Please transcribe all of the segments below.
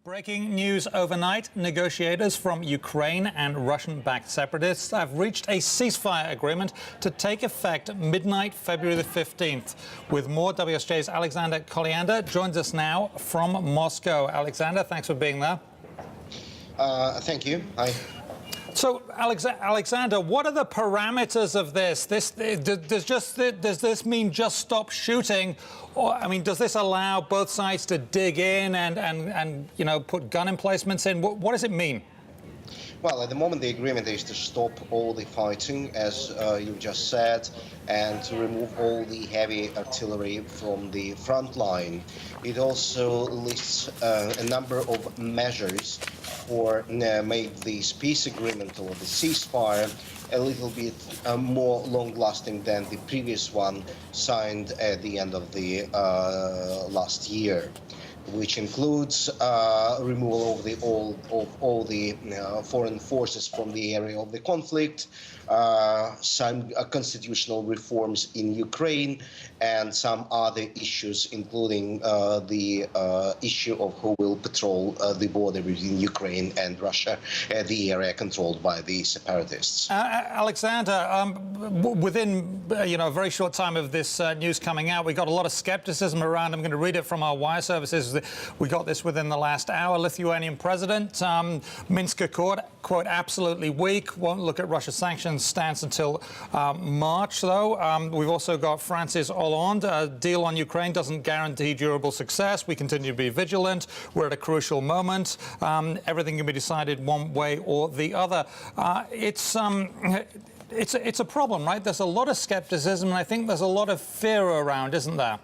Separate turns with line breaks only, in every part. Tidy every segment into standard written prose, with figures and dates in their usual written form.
Breaking news overnight, negotiators from Ukraine and Russian-backed separatists have reached a ceasefire agreement to take effect midnight February the 15th. With more, WSJ's Alexander Kolyander joins us now from Moscow. Alexander, thanks for being there.
Thank you. Hi.
So, Alexander, what are the parameters of this? Does this mean just stop shooting? Or, I mean, does this allow both sides to dig in and put gun emplacements in? What does it mean?
Well, at the moment, the agreement is to stop all the fighting, as you just said, and to remove all the heavy artillery from the front line. It also lists a number of measures for make this peace agreement or the ceasefire a little bit more long-lasting than the previous one signed at the end of the last year, which includes removal of all the foreign forces from the area of the conflict, some constitutional reforms in Ukraine, and some other issues, including the issue of who will patrol the border between Ukraine and Russia, the area controlled by the separatists.
Alexander, within a very short time of this news coming out, we got a lot of skepticism around. I'm going to read it from our wire services. We got this within the last hour. Lithuanian president, Minsk Accord, quote, absolutely weak, won't look at Russia's sanctions stance until March, though. We've also got France's Hollande. A deal on Ukraine doesn't guarantee durable success. We continue to be vigilant. We're at a crucial moment. Everything can be decided one way or the other. It's a problem, right? There's a lot of skepticism, and I think there's a lot of fear around, isn't there?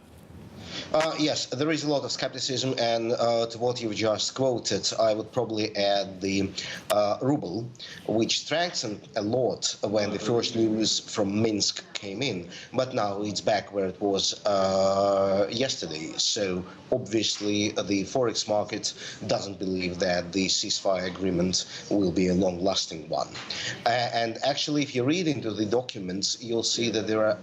Yes, there is a lot of skepticism, and to what you just quoted, I would probably add the ruble, which strengthened a lot when the first news from Minsk came in, but now it's back where it was yesterday. So obviously the forex market doesn't believe that the ceasefire agreement will be a long-lasting one. And actually, if you read into the documents, you'll see that there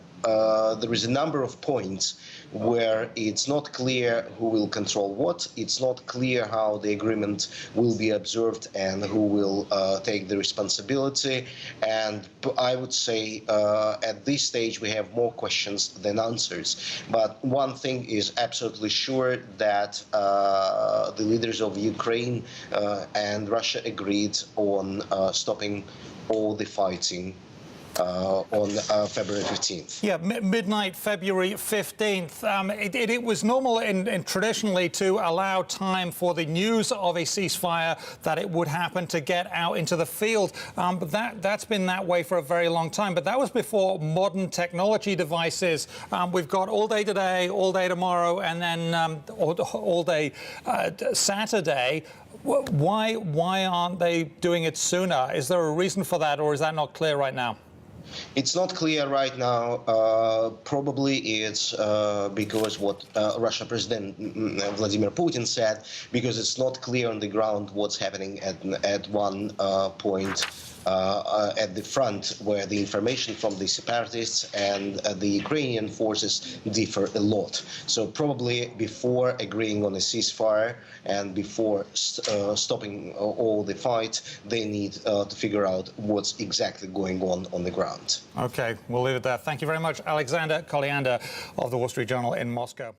is a number of points where it's not clear who will control what, it's not clear how the agreement will be observed and who will take the responsibility. And I would say at this stage we have more questions than answers. But one thing is absolutely sure, that the leaders of Ukraine and Russia agreed on stopping all the fighting on February 15th.
Yeah, midnight February 15th. It was normal traditionally to allow time for the news of a ceasefire, that it would happen, to get out into the field. But that's been that way for a very long time. But that was before modern technology devices. We've got all day today, all day tomorrow, and then all day Saturday. Why aren't they doing it sooner? Is there a reason for that, or is that not clear right now?
It's not clear right now. Probably it's because what Russian President Vladimir Putin said, because it's not clear on the ground what's happening at one point at the front, where the information from the separatists and the Ukrainian forces differ a lot. So probably before agreeing on a ceasefire and before stopping all the fight, they need to figure out what's exactly going on the ground.
OK, we'll leave it there. Thank you very much, Alexander Kolyander of the Wall Street Journal in Moscow.